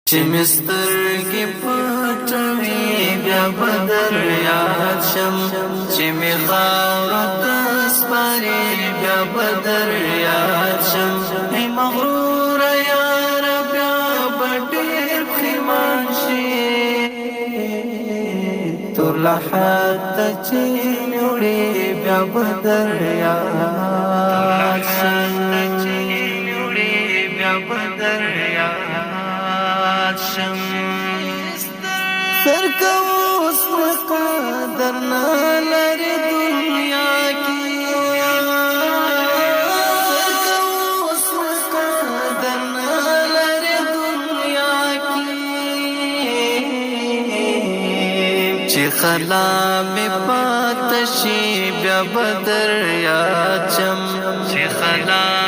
چې مسترګې پټوي بیا بدر یاد شم چې می خاورو ته سپاري بیا بدر یاد شم ای مغرور یار بیا به ډېر پښیمان شي تور لحد ته چې وړي بیا بدر یاد شم سرکوس مقدر نالری دنیا کی سرکوس مقدر نالری دنیا کی چی خلا میں پاتشی بیا بدر یاد چم چی خلا